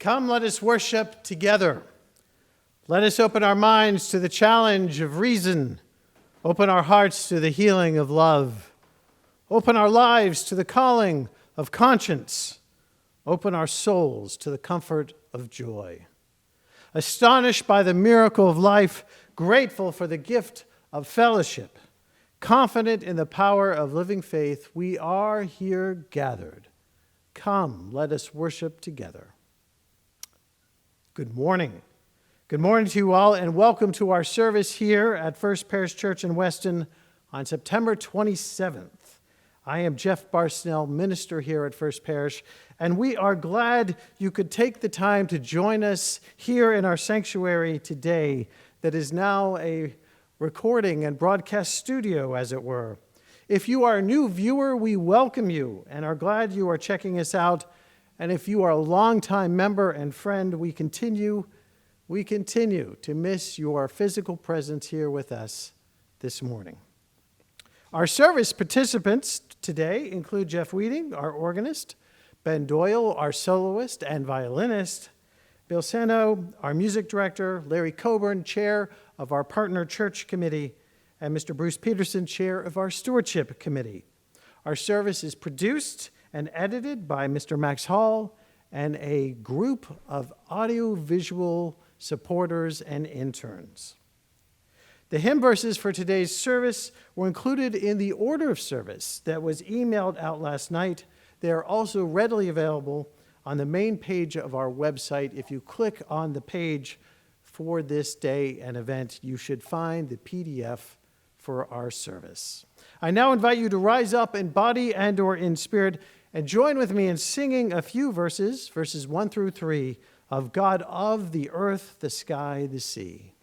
Come, let us worship together. Let us open our minds to the challenge of reason. Open our hearts to the healing of love. Open our lives to the calling of conscience. Open our souls to the comfort of joy. Astonished by the miracle of life, grateful for the gift of fellowship, confident in the power of living faith, we are here gathered. Come, let us worship together. Good morning. Good morning to you all, and welcome to our service here at First Parish Church in Weston on September 27th. I am Jeff Barz-Snell, minister here at First Parish, and we are glad you could take the time to join us here in our sanctuary today that is now a recording and broadcast studio, as it were. If you are a new viewer, we welcome you and are glad you are checking us out. And if you are a longtime member and friend, we continue to miss your physical presence here with us this morning. Our service participants today include Jeff Weeding, our organist, Ben Doyle, our soloist and violinist, Bill Sano, our music director, Larry Coburn, chair of our partner church committee, and Mr. Bruce Peterson, chair of our stewardship committee. Our service is produced and edited by Mr. Max Hall and a group of audiovisual supporters and interns. The hymn verses for today's service were included in the order of service that was emailed out last night. They are also readily available on the main page of our website. If you click on the page for this day and event, you should find the PDF for our service. I now invite you to rise up in body and or in spirit and join with me in singing a few verses 1 through 3, of God of the earth, the sky, the sea.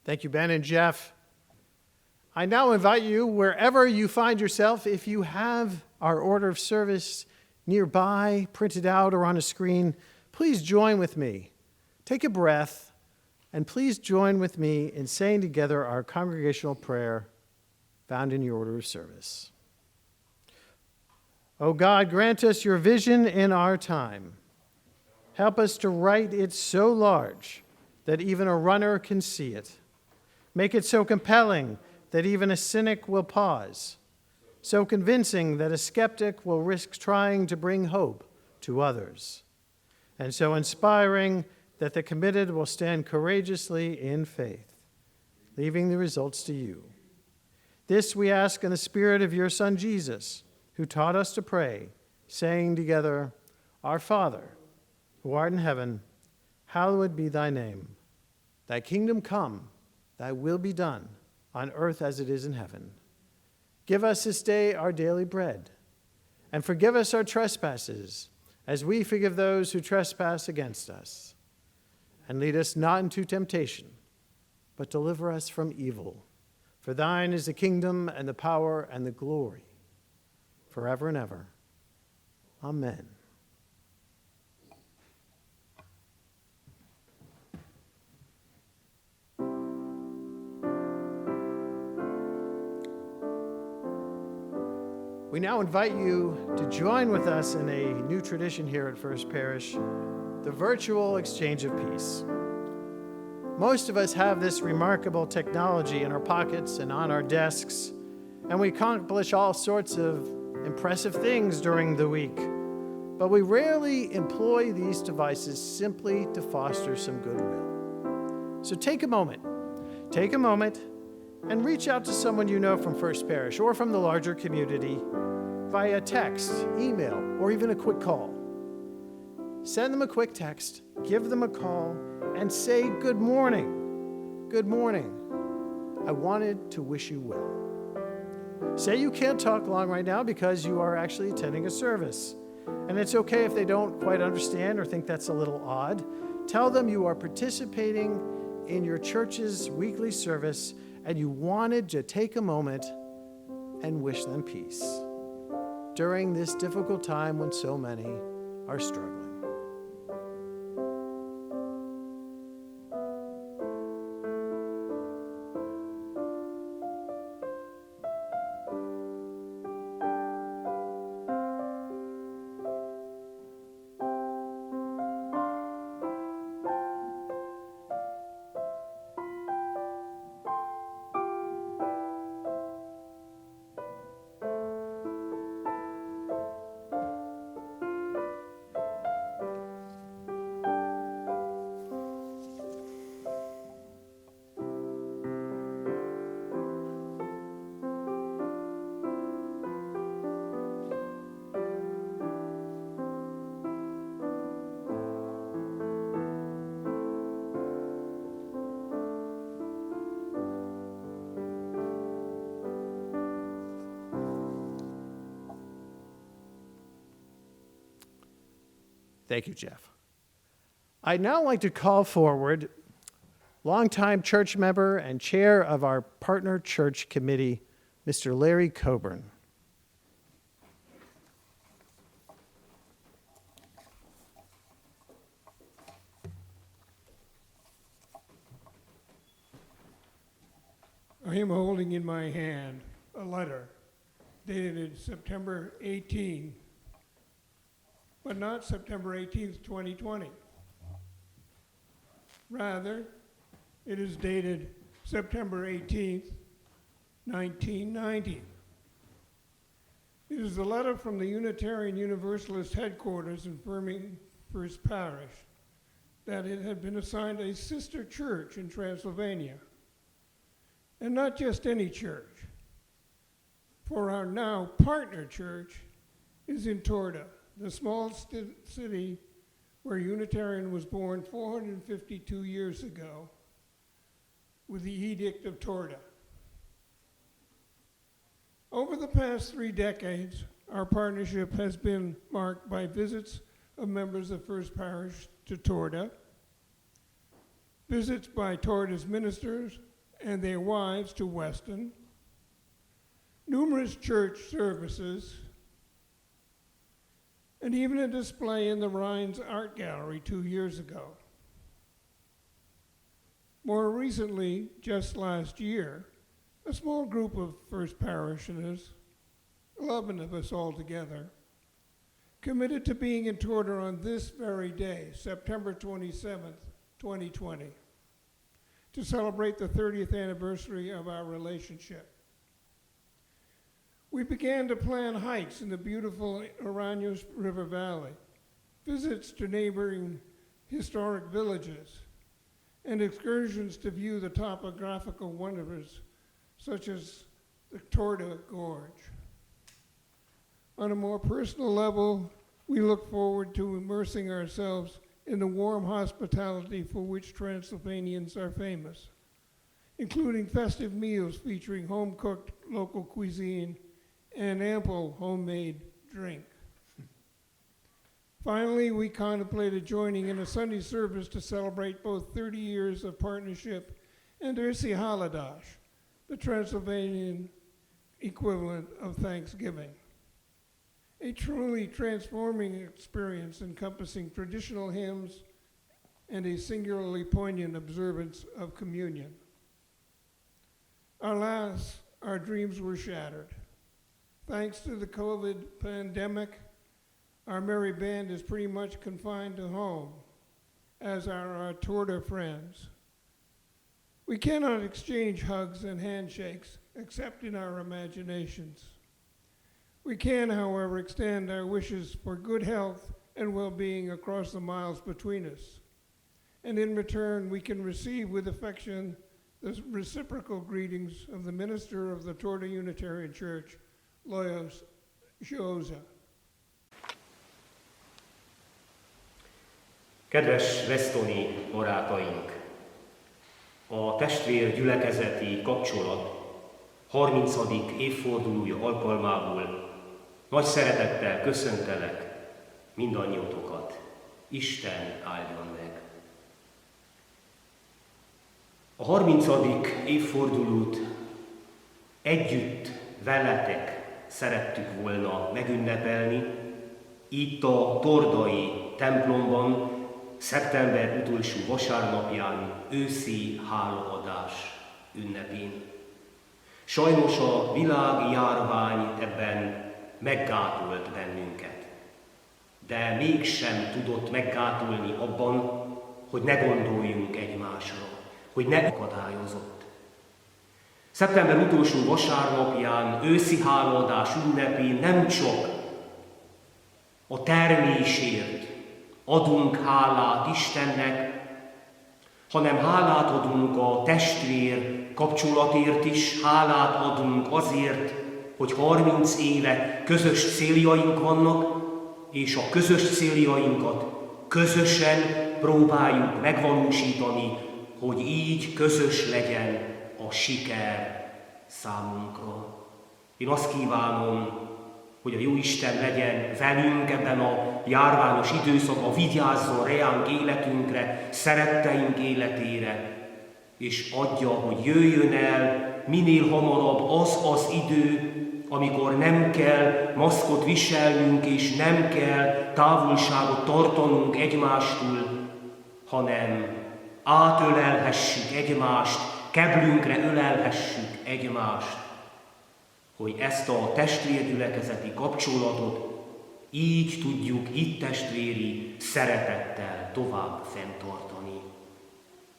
Thank you, Ben and Jeff. I now invite you, wherever you find yourself, if you have our order of service nearby, printed out or on a screen, please join with me. Take a breath, and please join with me in saying together our congregational prayer found in your order of service. O God, grant us your vision in our time. Help us to write it so large that even a runner can see it. Make it so compelling that even a cynic will pause, so convincing that a skeptic will risk trying to bring hope to others. and so inspiring that the committed will stand courageously in faith, leaving the results to you. This we ask in the Spirit of your Son Jesus, who taught us to pray, saying together, Our Father, who art in heaven, hallowed be thy name. Thy kingdom come, thy will be done, on earth as it is in heaven. Give us this day our daily bread, and forgive us our trespasses, as we forgive those who trespass against us. And lead us not into temptation, but deliver us from evil. For thine is the kingdom and the power and the glory, forever and ever. Amen. We now invite you to join with us in a new tradition here at First Parish, the virtual exchange of peace. Most of us have this remarkable technology in our pockets and on our desks, and we accomplish all sorts of impressive things during the week, but we rarely employ these devices simply to foster some goodwill. So take a moment and reach out to someone you know from First Parish or from the larger community via text, email, or even a quick call. Send them a quick text, give them a call, and say, Good morning. Good morning. I wanted to wish you well. Say you can't talk long right now because you are actually attending a service. And it's okay if they don't quite understand or think that's a little odd. Tell them you are participating in your church's weekly service and you wanted to take a moment and wish them peace during this difficult time when so many are struggling. Thank you, Jeff. I'd now like to call forward longtime church member and chair of our partner church committee, Mr. Larry Coburn. I am holding in my hand a letter dated September 18, but not September 18th, 2020. Rather, it is dated September 18th, 1990. It is a letter from the Unitarian Universalist headquarters in Birmingham, First Parish, that it had been assigned a sister church in Transylvania. And not just any church, for our now partner church is in Torda, the small city where Unitarian was born 452 years ago with the Edict of Torda. Over the past 3 decades, our partnership has been marked by visits of members of First Parish to Torda, visits by Torda's ministers and their wives to Weston, numerous church services, and even a display in the Rhines Art Gallery 2 years ago. More recently, just last year, a small group of First Parishioners, 11 of us all together, committed to being in Torda on this very day, September 27th, 2020, to celebrate the 30th anniversary of our relationship. We began to plan hikes in the beautiful Araños River Valley, visits to neighboring historic villages, and excursions to view the topographical wonders such as the Torda Gorge. On a more personal level, we look forward to immersing ourselves in the warm hospitality for which Transylvanians are famous, including festive meals featuring home-cooked local cuisine and ample homemade drink. Finally, we contemplated joining in a Sunday service to celebrate both 30 years of partnership and Ersi Haladosh, the Transylvanian equivalent of Thanksgiving. A truly transforming experience encompassing traditional hymns and a singularly poignant observance of communion. Alas, our dreams were shattered. Thanks to the COVID pandemic, our merry band is pretty much confined to home, as are our Torda friends. We cannot exchange hugs and handshakes except in our imaginations. We can, however, extend our wishes for good health and well-being across the miles between us. And in return, we can receive with affection the reciprocal greetings of the minister of the Torda Unitarian Church, Lajos Zsóza. Kedves westoni barátaink! A testvér gyülekezeti kapcsolat 30. évfordulója alkalmából nagy szeretettel köszöntelek mindannyiótokat. Isten áldjon meg! A 30. évfordulót együtt veletek szerettük volna megünnepelni, itt a tordai templomban, szeptember utolsó vasárnapján, őszi hálaadás ünnepén. Sajnos a világjárvány ebben meggátolt bennünket, de mégsem tudott meggátolni abban, hogy ne gondoljunk egymásra, hogy ne akadályozott. Szeptember utolsó vasárnapján, őszi hálaadás ünnepén nem csak a termésért adunk hálát Istennek, hanem hálát adunk a testvér kapcsolatért is, hálát adunk azért, hogy 30 éve közös céljaink vannak, és a közös céljainkat közösen próbáljuk megvalósítani, hogy így közös legyen a siker számunkra. Én azt kívánom, hogy a Jóisten legyen velünk ebben a járványos időszakban, vigyázzon reánk életünkre, szeretteink életére, és adja, hogy jöjjön el minél hamarabb az idő, amikor nem kell maszkot viselnünk, és nem kell távolságot tartanunk egymástól, hanem átölelhessük egymást, keblünkre ölelhessük egymást, hogy ezt a testvérgyülekezeti kapcsolatot így tudjuk itt testvéri szeretettel tovább fenntartani.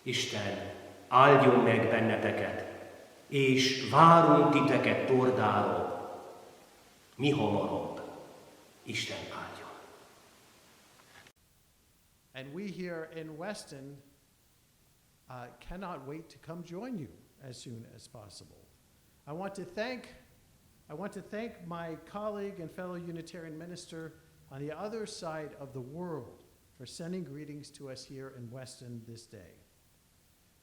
Isten áldjon meg benneteket, és várunk titeket Tordára, mi hamarabb. Isten áldjon. And we here in Weston cannot wait to come join you as soon as possible. I want to thank my colleague and fellow Unitarian minister on the other side of the world for sending greetings to us here in Weston this day.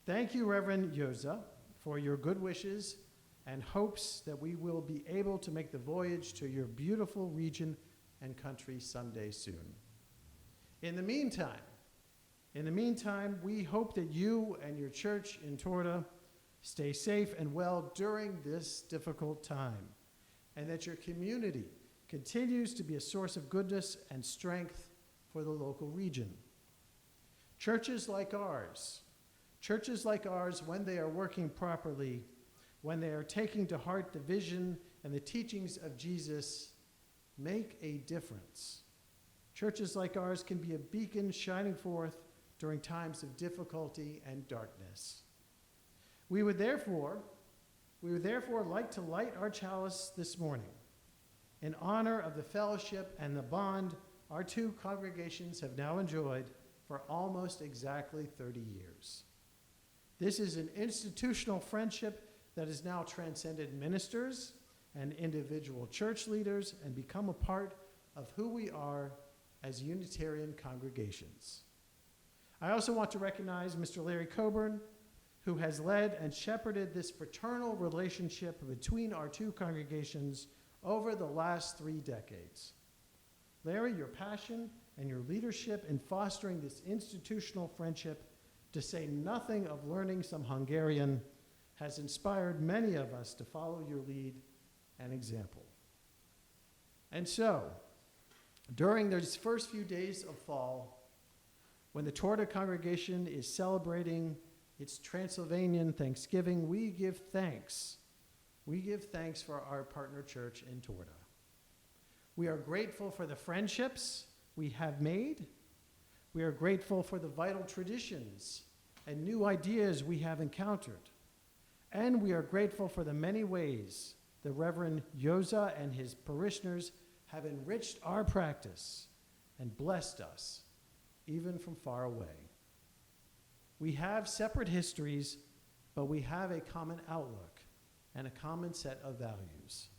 Thank you, Reverend Zsóza, for your good wishes and hopes that we will be able to make the voyage to your beautiful region and country someday soon. In the meantime, we hope that you and your church in Torda stay safe and well during this difficult time, and that your community continues to be a source of goodness and strength for the local region. Churches like ours, when they are working properly, when they are taking to heart the vision and the teachings of Jesus, make a difference. Churches like ours can be a beacon shining forth during times of difficulty and darkness. We would therefore like to light our chalice this morning in honor of the fellowship and the bond our two congregations have now enjoyed for almost exactly 30 years. This is an institutional friendship that has now transcended ministers and individual church leaders and become a part of who we are as Unitarian congregations. I also want to recognize Mr. Larry Coburn, who has led and shepherded this fraternal relationship between our two congregations over the last 3 decades. Larry, your passion and your leadership in fostering this institutional friendship, to say nothing of learning some Hungarian, has inspired many of us to follow your lead and example. And so, during those first few days of fall, when the Torda congregation is celebrating its Transylvanian Thanksgiving, we give thanks. We give thanks for our partner church in Torda. We are grateful for the friendships we have made. We are grateful for the vital traditions and new ideas we have encountered. And we are grateful for the many ways the Reverend Yoza and his parishioners have enriched our practice and blessed us, even from far away. We have separate histories, but we have a common outlook and a common set of values.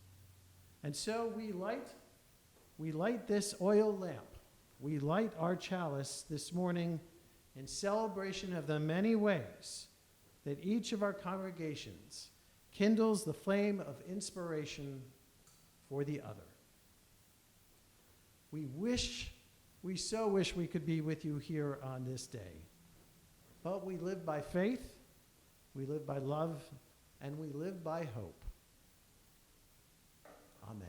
And so we light this oil lamp. We light our chalice this morning in celebration of the many ways that each of our congregations kindles the flame of inspiration for the other. We so wish we could be with you here on this day. But we live by faith, we live by love, and we live by hope. Amen.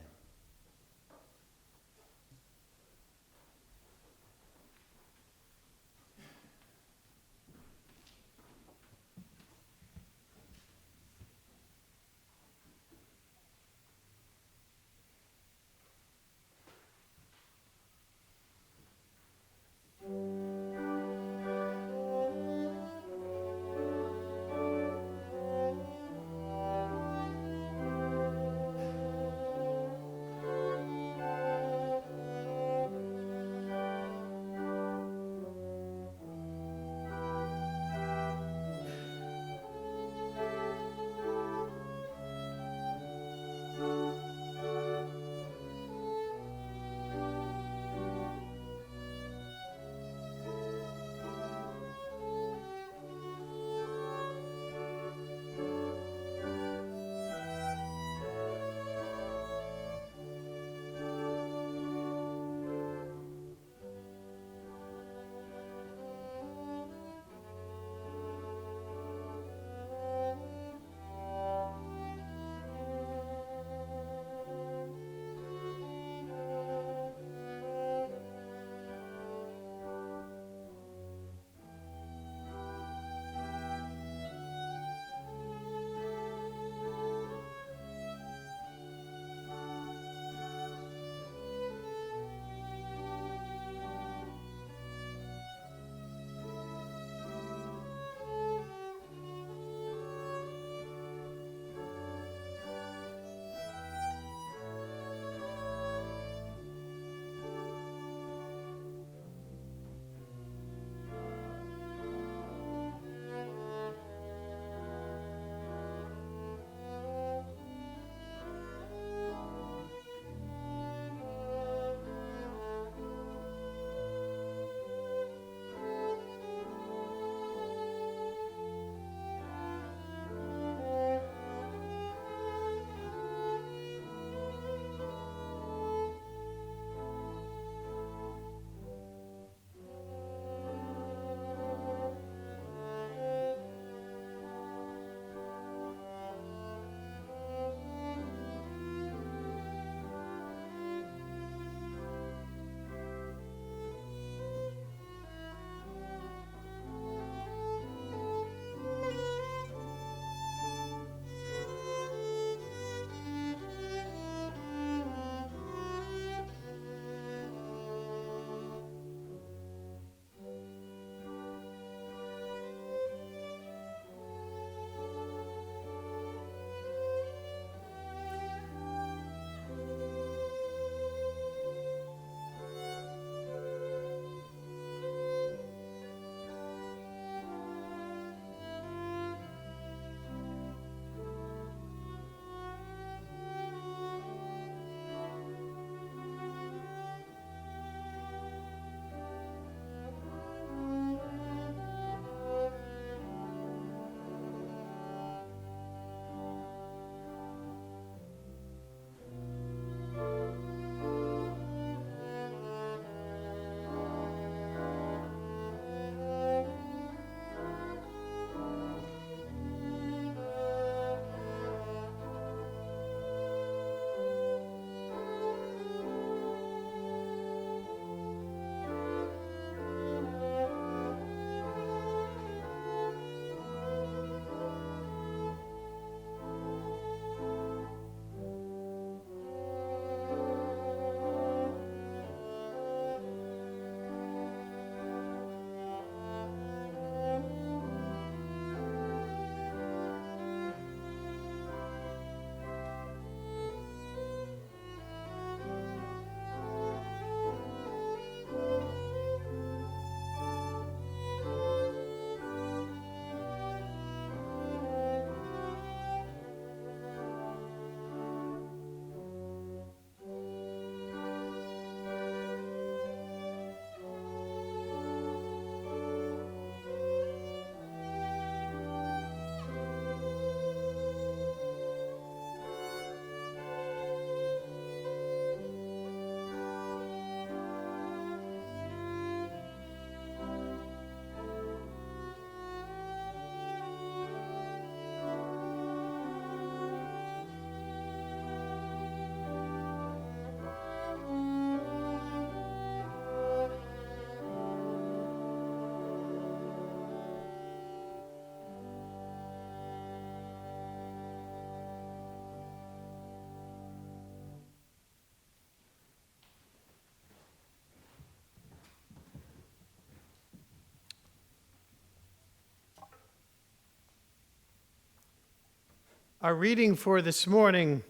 Our reading for this morning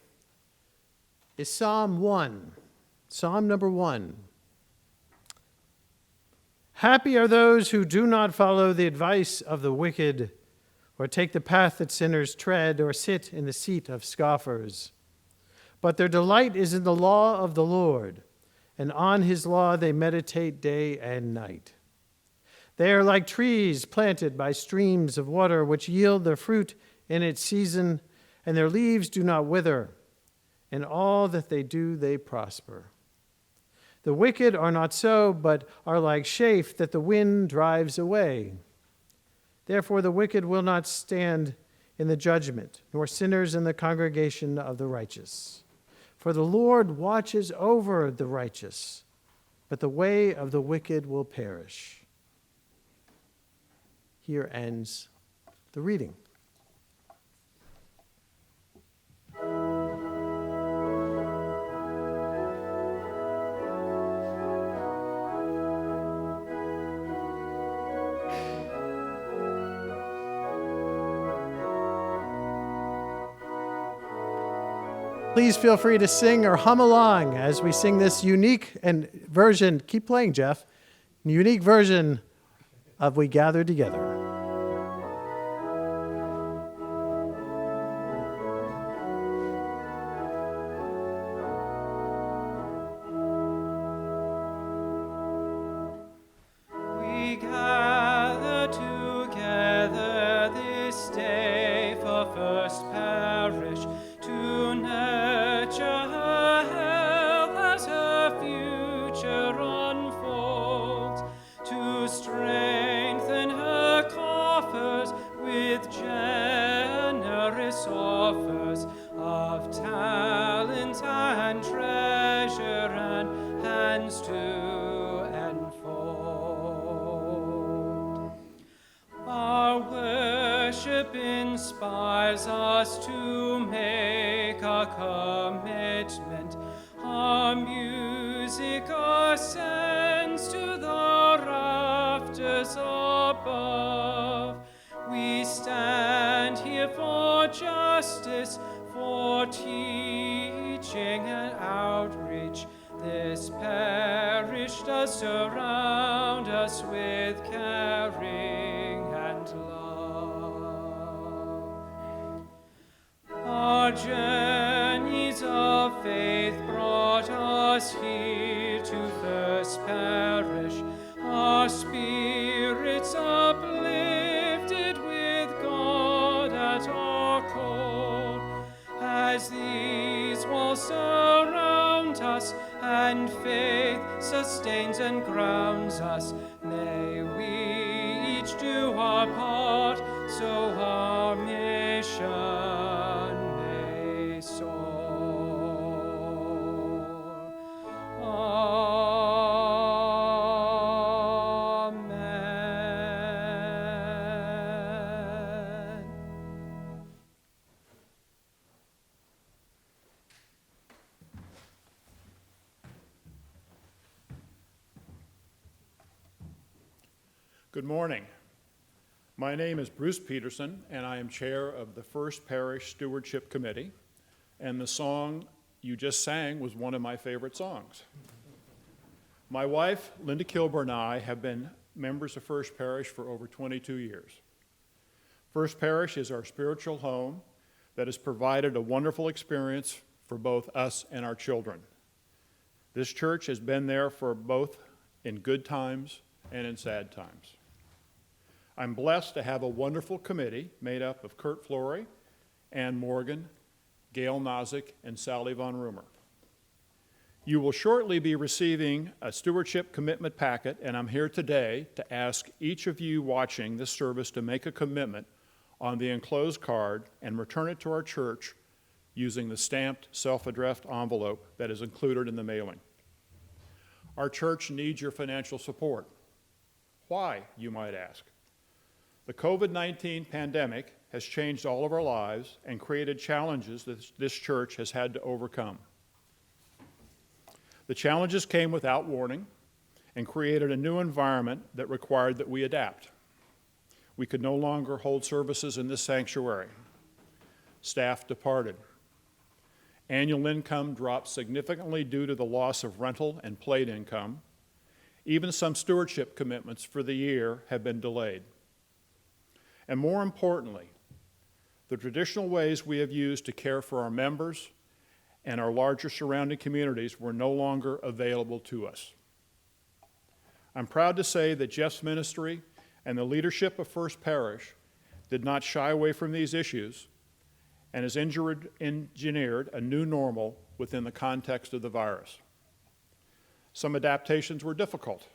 is Psalm 1, Psalm number 1. Happy are those who do not follow the advice of the wicked, or take the path that sinners tread, or sit in the seat of scoffers. But their delight is in the law of the Lord, and on his law they meditate day and night. They are like trees planted by streams of water, which yield their fruit in its season, and their leaves do not wither. In all that they do, they prosper. The wicked are not so, but are like chaff that the wind drives away. Therefore the wicked will not stand in the judgment, nor sinners in the congregation of the righteous. For the Lord watches over the righteous, but the way of the wicked will perish. Here ends the reading. Please feel free to sing or hum along as we sing this unique version. Keep playing, Jeff. Unique version of We Gather Together. We gather together this day for First Parish to nurture her health as her future unfolds, to strengthen her coffers with generous offers of talent and treasure and hands to enfold. Our worship inspires us to make a commitment. Our music ascends to the rafters above. We stand here for justice, for teaching and outreach. This parish does surround us with caring and love. Our journeys of faith brought us here to First Parish, our spirits uplifted with God at our call. As these walls surround us and faith sustains and grounds us, may we each do our part so our mission may soar. Amen. Good morning. My name is Bruce Peterson, and I am chair of the First Parish Stewardship Committee, and the song you just sang was one of my favorite songs. My wife, Linda Kilburn, and I have been members of First Parish for over 22 years. First Parish is our spiritual home that has provided a wonderful experience for both us and our children. This church has been there for both in good times and in sad times. I'm blessed to have a wonderful committee made up of Kurt Flory, Ann Morgan, Gail Nozick, and Sally Von Rumer. You will shortly be receiving a stewardship commitment packet, and I'm here today to ask each of you watching this service to make a commitment on the enclosed card and return it to our church using the stamped self-addressed envelope that is included in the mailing. Our church needs your financial support. Why, you might ask? The COVID-19 pandemic has changed all of our lives and created challenges that this church has had to overcome. The challenges came without warning and created a new environment that required that we adapt. We could no longer hold services in this sanctuary. staff departed. Annual income dropped significantly due to the loss of rental and plate income. Even some stewardship commitments for the year have been delayed. And more importantly, the traditional ways we have used to care for our members and our larger surrounding communities were no longer available to us. I'm proud to say that Jeff's ministry and the leadership of First Parish did not shy away from these issues and has engineered a new normal within the context of the virus. Some adaptations were difficult.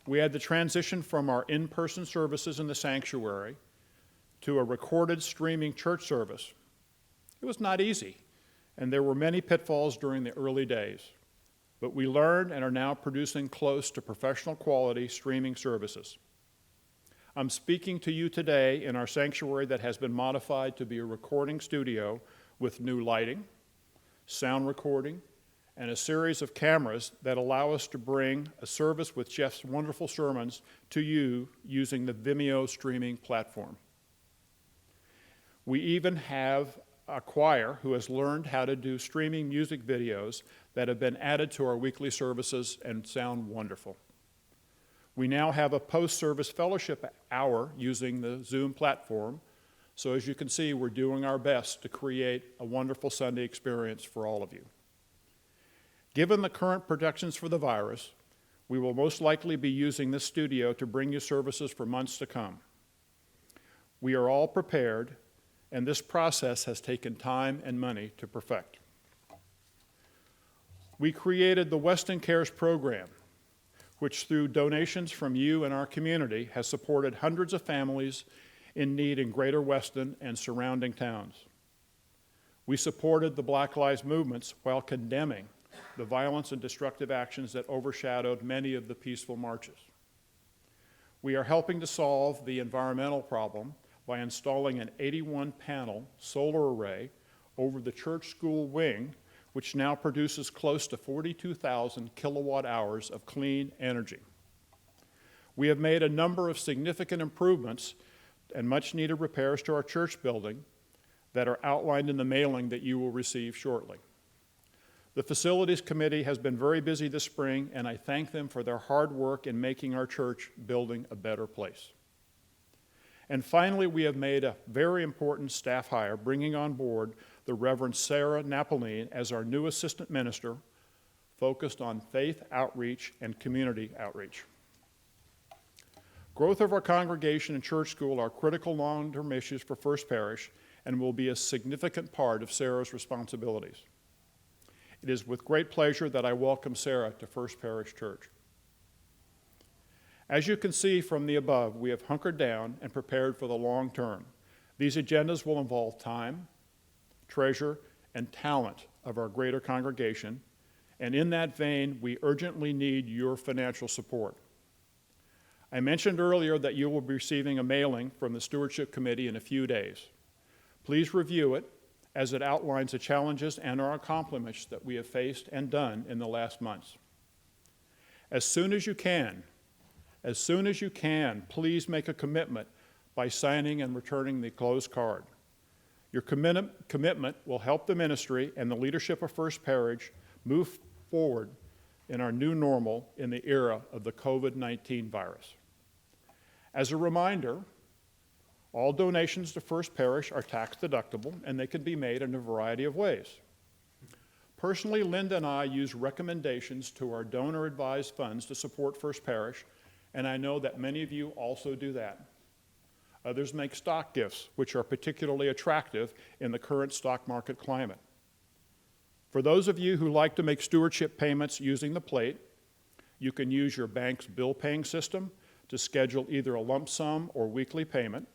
We had the transition from our in-person services in the sanctuary to a recorded streaming church service. It was not easy, and there were many pitfalls during the early days, but we learned and are now producing close to professional quality streaming services. I'm speaking to you today in our sanctuary that has been modified to be a recording studio with new lighting, sound recording, and a series of cameras that allow us to bring a service with Jeff's wonderful sermons to you using the Vimeo streaming platform. We even have a choir who has learned how to do streaming music videos that have been added to our weekly services and sound wonderful. We now have a post-service fellowship hour using the Zoom platform, so as you can see, we're doing our best to create a wonderful Sunday experience for all of you. Given the current projections for the virus, we will most likely be using this studio to bring you services for months to come. We are all prepared, and this process has taken time and money to perfect. We created the Weston Cares program, which through donations from you and our community has supported hundreds of families in need in Greater Weston and surrounding towns. We supported the Black Lives movements while condemning the violence and destructive actions that overshadowed many of the peaceful marches. We are helping to solve the environmental problem by installing an 81-panel solar array over the church school wing, which now produces close to 42,000 kilowatt hours of clean energy. We have made a number of significant improvements and much needed repairs to our church building that are outlined in the mailing that you will receive shortly. The Facilities Committee has been very busy this spring, and I thank them for their hard work in making our church building a better place. And finally, we have made a very important staff hire, bringing on board the Reverend Sarah Napoleon as our new assistant minister, focused on faith outreach and community outreach. Growth of our congregation and church school are critical long-term issues for First Parish and will be a significant part of Sarah's responsibilities. It is with great pleasure that I welcome Sarah to First Parish Church. As you can see from the above, we have hunkered down and prepared for the long term. These agendas will involve time, treasure, and talent of our greater congregation, and in that vein, we urgently need your financial support. I mentioned earlier that you will be receiving a mailing from the Stewardship Committee in a few days. Please review it, as it outlines the challenges and our accomplishments that we have faced and done in the last months. As soon as you can, please make a commitment by signing and returning the closed card. Your commitment will help the ministry and the leadership of First Parish move forward in our new normal in the era of the COVID-19 virus. As a reminder, all donations to First Parish are tax deductible, and they can be made in a variety of ways. Personally, Linda and I use recommendations to our donor-advised funds to support First Parish, and I know that many of you also do that. Others make stock gifts, which are particularly attractive in the current stock market climate. For those of you who like to make stewardship payments using the plate, you can use your bank's bill paying system to schedule either a lump sum or weekly payment.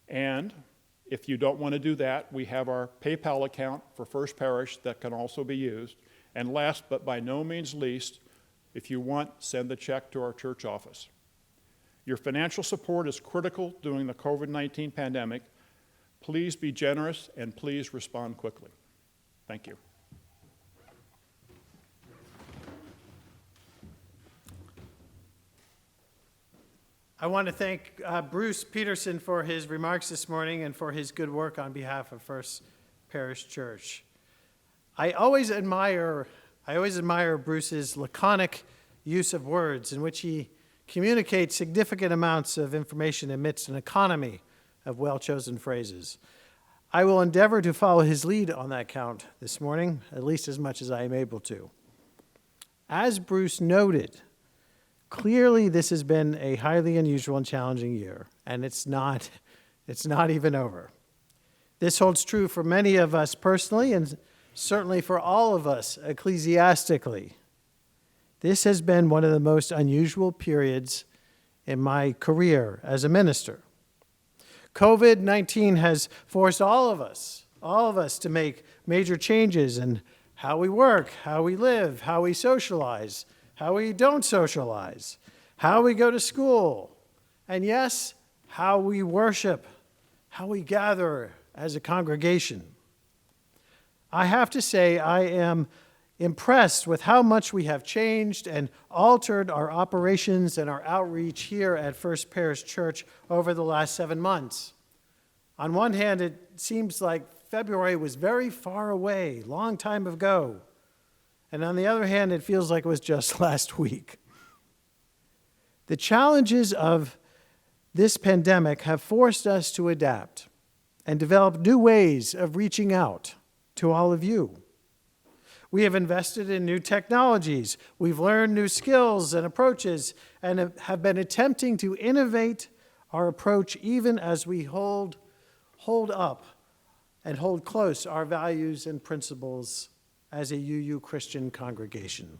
And if you don't want to do that, we have our PayPal account for First Parish that can also be used. And last but by no means least, if you want, send the check to our church office. Your financial support is critical during the COVID-19 pandemic. Please be generous and please respond quickly. Thank you. I want to thank Bruce Peterson for his remarks this morning and for his good work on behalf of First Parish Church. I always admire Bruce's laconic use of words in which he communicates significant amounts of information amidst an economy of well-chosen phrases. I will endeavor to follow his lead on that count this morning, at least as much as I am able to. As Bruce noted, clearly this has been a highly unusual and challenging year, and it's not even over. This holds true for many of us personally, and certainly for all of us ecclesiastically. This has been one of the most unusual periods in my career as a minister. COVID-19 has forced all of us to make major changes in how we work, how we live, how we socialize, how we don't socialize, how we go to school, and yes, how we worship, how we gather as a congregation. I have to say I am impressed with how much we have changed and altered our operations and our outreach here at First Parish Church over the last 7 months. On one hand, it seems like February was very far away, long time ago. And on the other hand, it feels like it was just last week. The challenges of this pandemic have forced us to adapt and develop new ways of reaching out to all of you. We have invested in new technologies. We've learned new skills and approaches and have been attempting to innovate our approach even as we hold up and hold close our values and principles as a UU Christian congregation.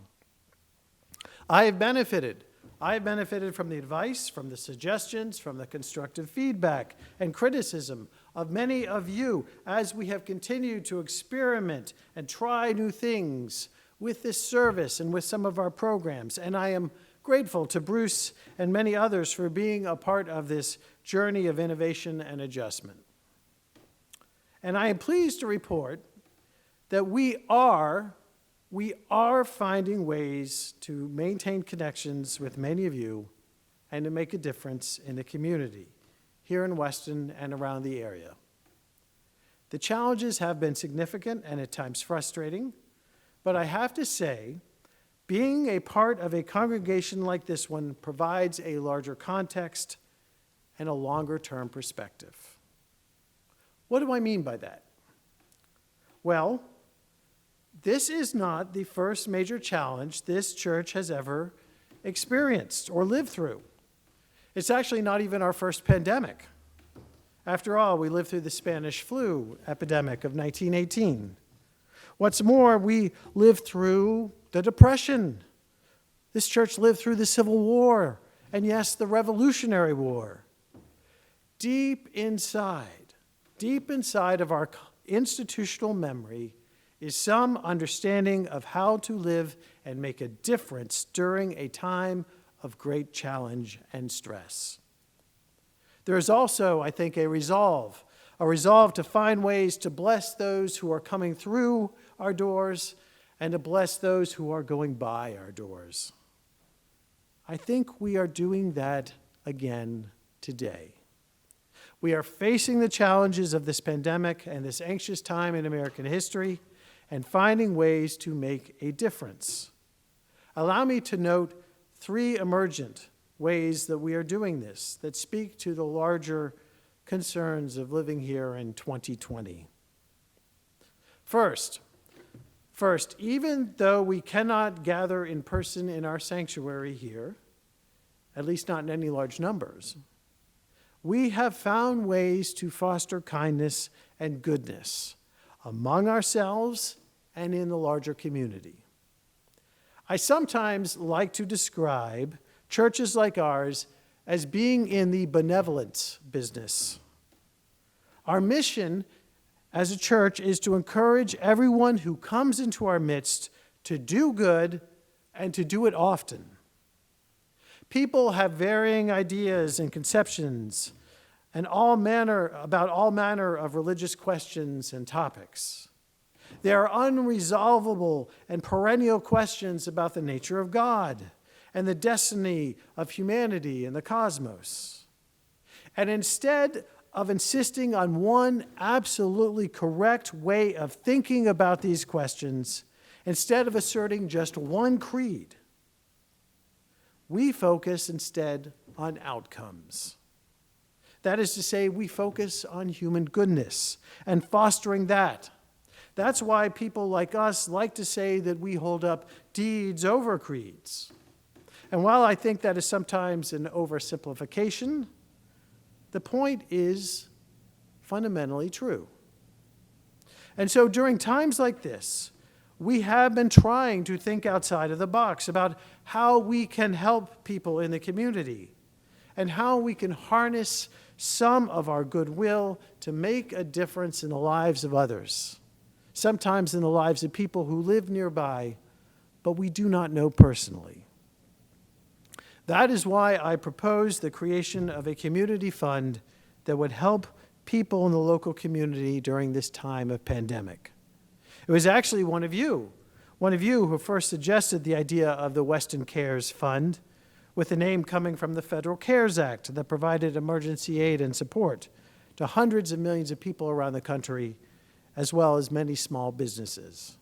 I have benefited from the advice, from the suggestions, from the constructive feedback and criticism of many of you as we have continued to experiment and try new things with this service and with some of our programs. And I am grateful to Bruce and many others for being a part of this journey of innovation and adjustment. And I am pleased to report that we are finding ways to maintain connections with many of you and to make a difference in the community here in Weston and around the area. The challenges have been significant and at times frustrating, but I have to say, being a part of a congregation like this one provides a larger context and a longer-term perspective. What do I mean by that? Well, this is not the first major challenge this church has ever experienced or lived through. It's actually not even our first pandemic. After all, we lived through the Spanish flu epidemic of 1918. What's more, we lived through the Depression. This church lived through the Civil War, and yes, the Revolutionary War. Deep inside of our institutional memory is some understanding of how to live and make a difference during a time of great challenge and stress. There is also, I think, a resolve to find ways to bless those who are coming through our doors and to bless those who are going by our doors. I think we are doing that again today. We are facing the challenges of this pandemic and this anxious time in American history and finding ways to make a difference. Allow me to note 3 emergent ways that we are doing this that speak to the larger concerns of living here in 2020. First, even though we cannot gather in person in our sanctuary here, at least not in any large numbers, we have found ways to foster kindness and goodness among ourselves and in the larger community. I sometimes like to describe churches like ours as being in the benevolence business. Our mission as a church is to encourage everyone who comes into our midst to do good and to do it often. People have varying ideas and conceptions and about all manner of religious questions and topics. There are unresolvable and perennial questions about the nature of God and the destiny of humanity and the cosmos. And instead of insisting on one absolutely correct way of thinking about these questions, instead of asserting just one creed, we focus instead on outcomes. That is to say, we focus on human goodness and fostering that. That's why people like us like to say that we hold up deeds over creeds. And while I think that is sometimes an oversimplification, the point is fundamentally true. And so during times like this, we have been trying to think outside of the box about how we can help people in the community and how we can harness some of our goodwill to make a difference in the lives of others, sometimes in the lives of people who live nearby, but we do not know personally. That is why I proposed the creation of a community fund that would help people in the local community during this time of pandemic. It was actually one of you who first suggested the idea of the Weston Cares Fund, with the name coming from the Federal CARES Act that provided emergency aid and support to hundreds of millions of people around the country, as well as many small businesses.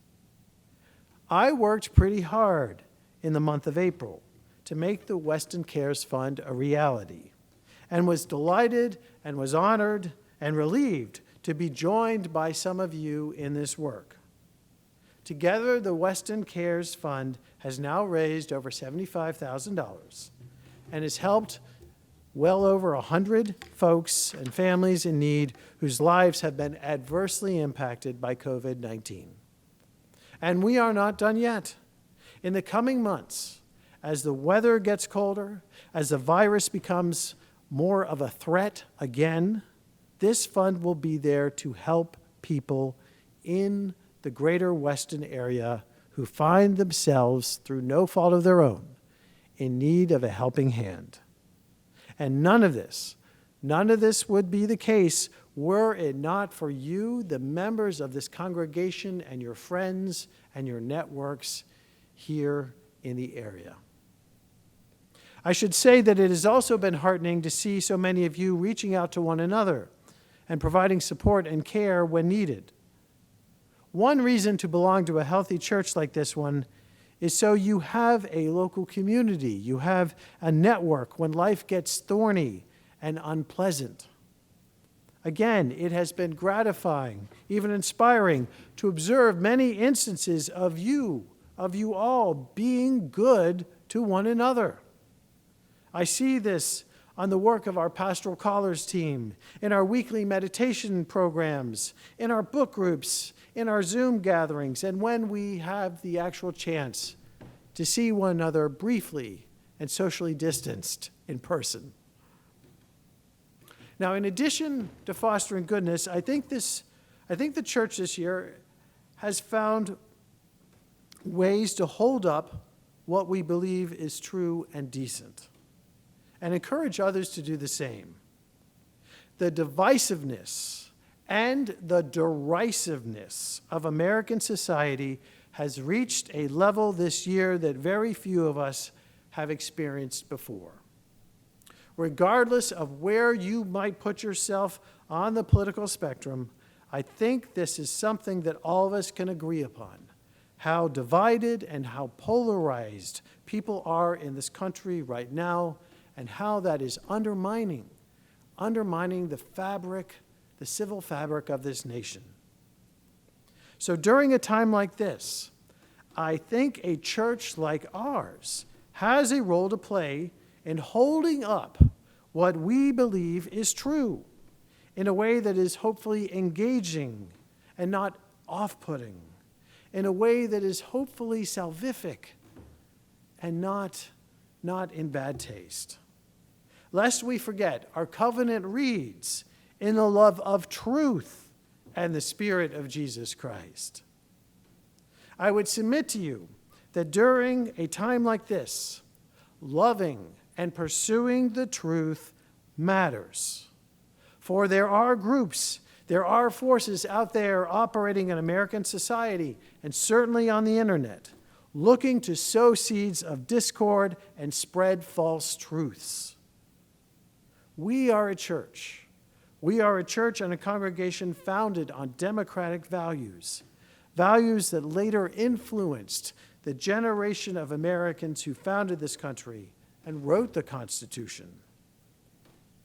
I worked pretty hard in the month of April to make the Weston Cares Fund a reality, and was delighted and was honored and relieved to be joined by some of you in this work. Together, the Weston Cares Fund has now raised over $75,000 and has helped well over 100 folks and families in need whose lives have been adversely impacted by COVID-19. And we are not done yet. In the coming months, as the weather gets colder, as the virus becomes more of a threat again, this fund will be there to help people in the greater Weston area who find themselves, through no fault of their own, in need of a helping hand. And none of this would be the case were it not for you, the members of this congregation, and your friends and your networks here in the area. I should say that it has also been heartening to see so many of you reaching out to one another and providing support and care when needed. One reason to belong to a healthy church like this one is so you have a local community. You have a network when life gets thorny and unpleasant. Again, it has been gratifying, even inspiring, to observe many instances of you all being good to one another. I see this on the work of our pastoral callers team, in our weekly meditation programs, in our book groups, in our Zoom gatherings, and when we have the actual chance to see one another briefly and socially distanced in person. Now, in addition to fostering goodness, I think the church this year has found ways to hold up what we believe is true and decent, and encourage others to do the same. The divisiveness and the derisiveness of American society has reached a level this year that very few of us have experienced before. Regardless of where you might put yourself on the political spectrum, I think this is something that all of us can agree upon, how divided and how polarized people are in this country right now, and how that is undermining the fabric, the civil fabric of this nation. So during a time like this, I think a church like ours has a role to play in holding up what we believe is true in a way that is hopefully engaging and not off-putting, in a way that is hopefully salvific and not in bad taste. Lest we forget, our covenant reads, in the love of truth and the Spirit of Jesus Christ. I would submit to you that during a time like this, loving and pursuing the truth matters. For there are groups, there are forces out there operating in American society, and certainly on the internet, looking to sow seeds of discord and spread false truths. We are a church. We are a church and a congregation founded on democratic values, values that later influenced the generation of Americans who founded this country and wrote the Constitution.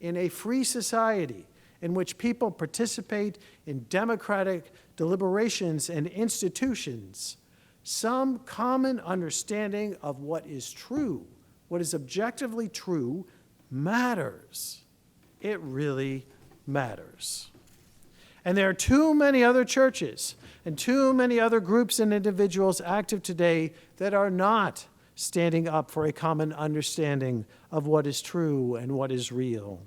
In a free society in which people participate in democratic deliberations and institutions, some common understanding of what is true, what is objectively true, matters. It really matters. And there are too many other churches and too many other groups and individuals active today that are not standing up for a common understanding of what is true and what is real.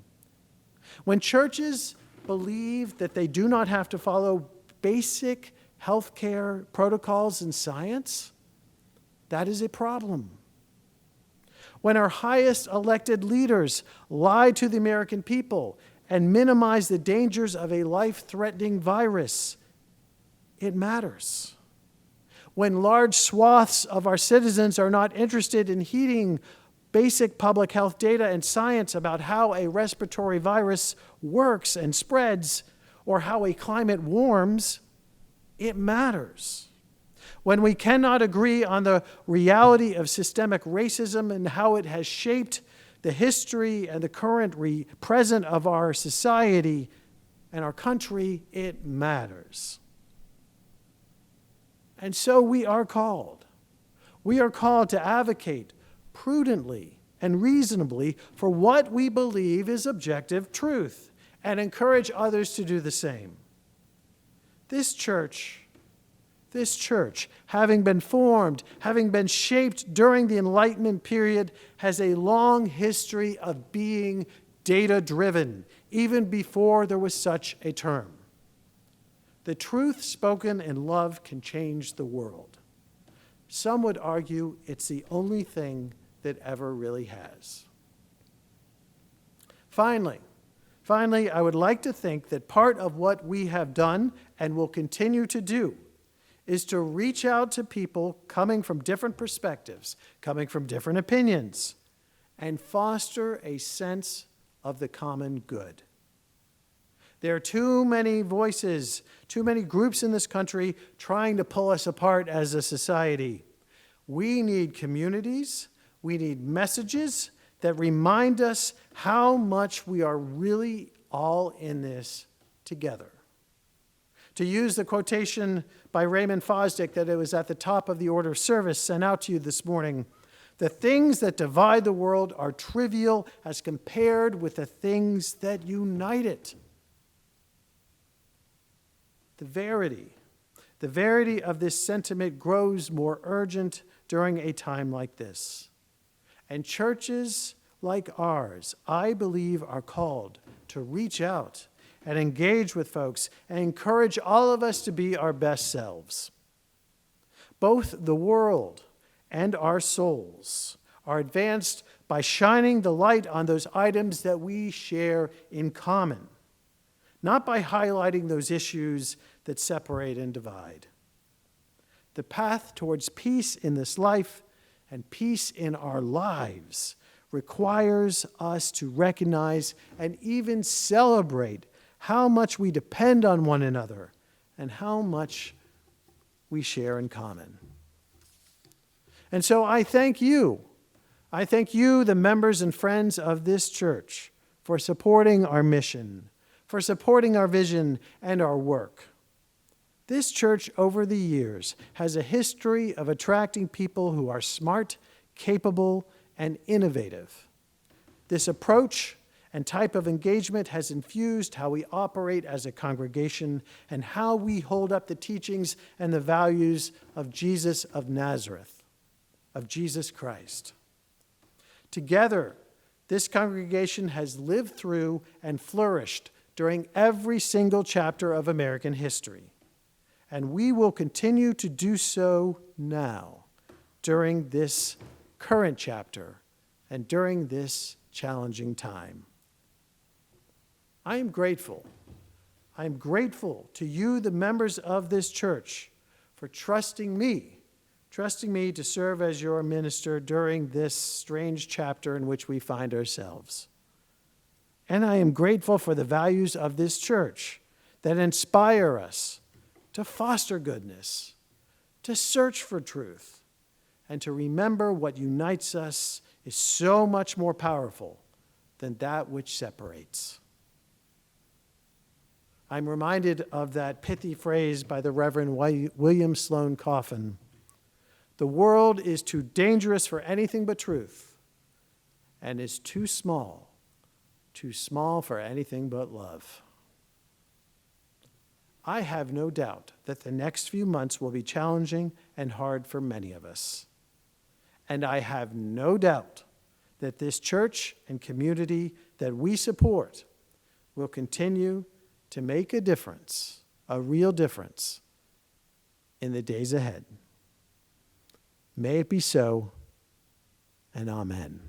When churches believe that they do not have to follow basic healthcare protocols and science, that is a problem. When our highest elected leaders lie to the American people and minimize the dangers of a life-threatening virus, it matters. When large swaths of our citizens are not interested in heeding basic public health data and science about how a respiratory virus works and spreads, or how a climate warms, it matters. When we cannot agree on the reality of systemic racism and how it has shaped the history and the current present of our society and our country, it matters. And so we are called. We are called to advocate prudently and reasonably for what we believe is objective truth and encourage others to do the same. This church, having been formed, having been shaped during the Enlightenment period, has a long history of being data-driven, even before there was such a term. The truth spoken in love can change the world. Some would argue it's the only thing that ever really has. Finally, I would like to think that part of what we have done and will continue to do is to reach out to people coming from different perspectives, coming from different opinions, and foster a sense of the common good. There are too many voices, too many groups in this country trying to pull us apart as a society. We need communities, we need messages that remind us how much we are really all in this together. To use the quotation by Raymond Fosdick that it was at the top of the order of service sent out to you this morning, the things that divide the world are trivial as compared with the things that unite it. The verity of this sentiment grows more urgent during a time like this. And churches like ours, I believe, are called to reach out and engage with folks and encourage all of us to be our best selves. Both the world and our souls are advanced by shining the light on those items that we share in common, not by highlighting those issues that separate and divide. The path towards peace in this life and peace in our lives requires us to recognize and even celebrate how much we depend on one another and how much we share in common. And so I thank you, the members and friends of this church, for supporting our mission, for supporting our vision and our work. This church over the years has a history of attracting people who are smart, capable, and innovative. This approach and type of engagement has infused how we operate as a congregation and how we hold up the teachings and the values of Jesus of Nazareth, of Jesus Christ. Together, this congregation has lived through and flourished during every single chapter of American history. And we will continue to do so now, during this current chapter and during this challenging time. I am grateful. I am grateful to you, the members of this church, for trusting me trusting me to serve as your minister during this strange chapter in which we find ourselves. And I am grateful for the values of this church that inspire us to foster goodness, to search for truth, and to remember what unites us is so much more powerful than that which separates. I'm reminded of that pithy phrase by the Reverend William Sloane Coffin. The world is too dangerous for anything but truth, and is too small for anything but love. I have no doubt that the next few months will be challenging and hard for many of us. And I have no doubt that this church and community that we support will continue to make a difference, a real difference, in the days ahead. May it be so, and amen.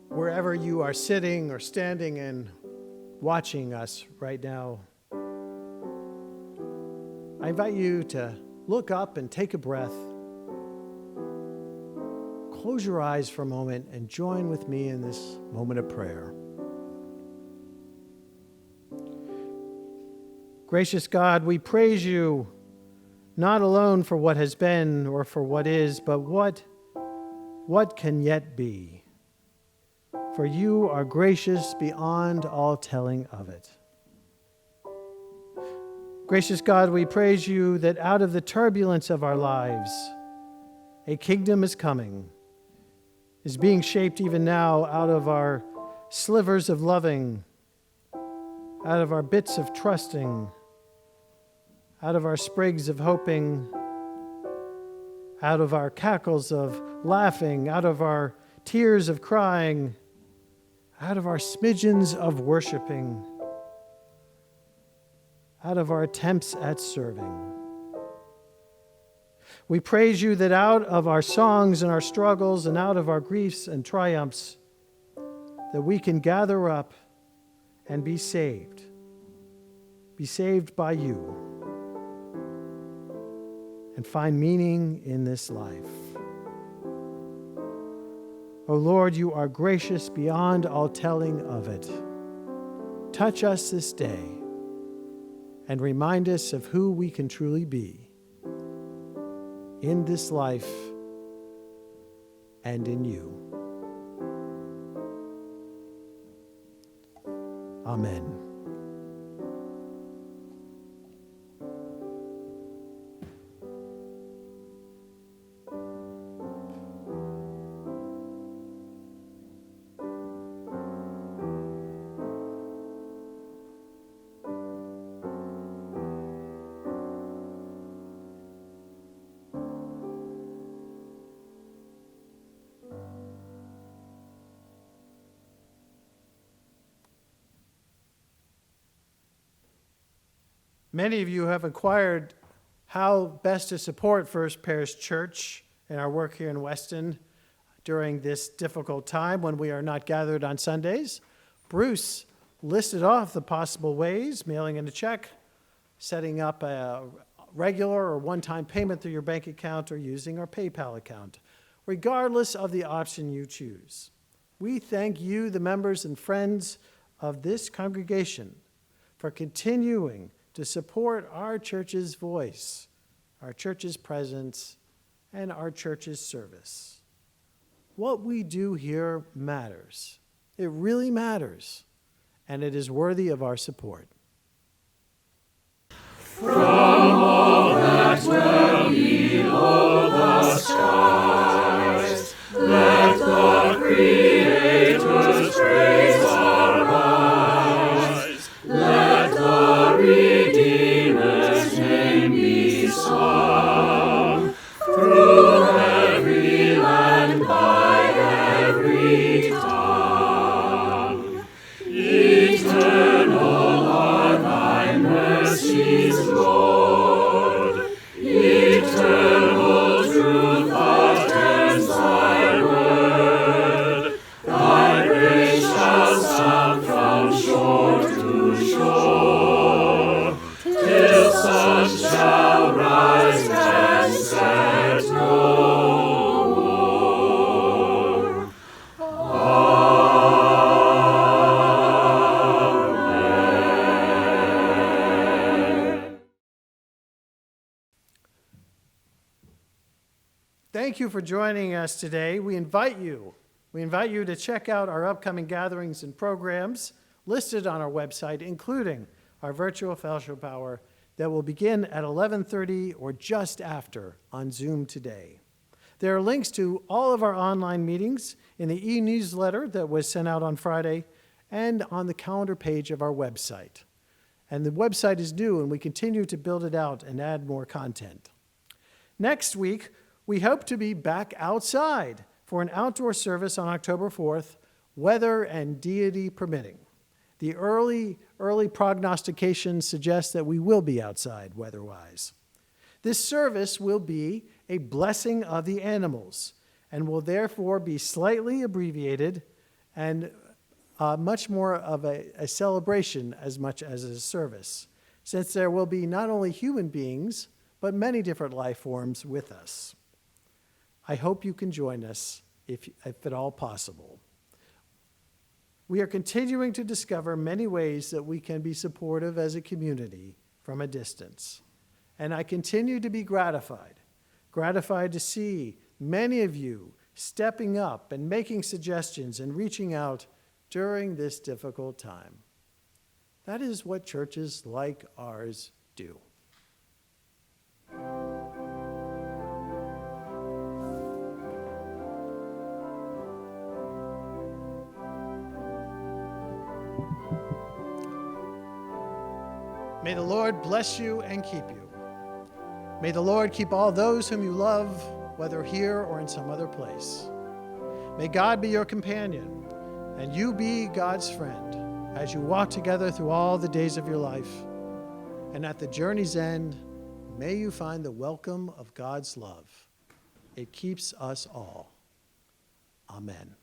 Wherever you are sitting or standing and watching us right now, I invite you to look up and take a breath. Close your eyes for a moment and join with me in this moment of prayer. Gracious God, we praise you not alone for what has been or for what is, but what can yet be. For you are gracious beyond all telling of it. Gracious God, we praise you that out of the turbulence of our lives, a kingdom is coming, is being shaped even now out of our slivers of loving, out of our bits of trusting, out of our sprigs of hoping, out of our cackles of laughing, out of our tears of crying, out of our smidgens of worshiping, out of our attempts at serving. We praise you that out of our songs and our struggles and out of our griefs and triumphs, that we can gather up and be saved by you, and find meaning in this life. O Lord, you are gracious beyond all telling of it. Touch us this day and remind us of who we can truly be in this life and in you. Amen. Many of you have inquired how best to support First Parish Church and our work here in Weston during this difficult time when we are not gathered on Sundays. Bruce listed off the possible ways: mailing in a check, setting up a regular or one-time payment through your bank account, or using our PayPal account. Regardless of the option you choose, we thank you, the members and friends of this congregation, for continuing to support our church's voice, our church's presence, and our church's service. What we do here matters. It really matters, and it is worthy of our support. From all that dwell below the skies, let the Creator's praise arise. Let the Redeemer's name be mercies, Lord. Eternal truth attends thy word. Thy grace shall sound from shore to shore, till sun shall rise and set no more. Amen. Thank you for joining us today. We invite you to check out our upcoming gatherings and programs listed on our website, including our virtual fellowship hour that will begin at 11:30 or just after on Zoom today. There are links to all of our online meetings in the e-newsletter that was sent out on Friday and on the calendar page of our website. And the website is new, and we continue to build it out and add more content. Next week, we hope to be back outside for an outdoor service on October 4th, weather and deity permitting. The early prognostications suggest that we will be outside weather-wise. This service will be a blessing of the animals and will therefore be slightly abbreviated and much more of a celebration as much as a service, since there will be not only human beings, but many different life forms with us. I hope you can join us if at all possible. We are continuing to discover many ways that we can be supportive as a community from a distance. And I continue to be gratified to see many of you stepping up and making suggestions and reaching out during this difficult time. That is what churches like ours do. May the Lord bless you and keep you. May the Lord keep all those whom you love, whether here or in some other place. May God be your companion, and you be God's friend as you walk together through all the days of your life. And at the journey's end, may you find the welcome of God's love. It keeps us all. Amen.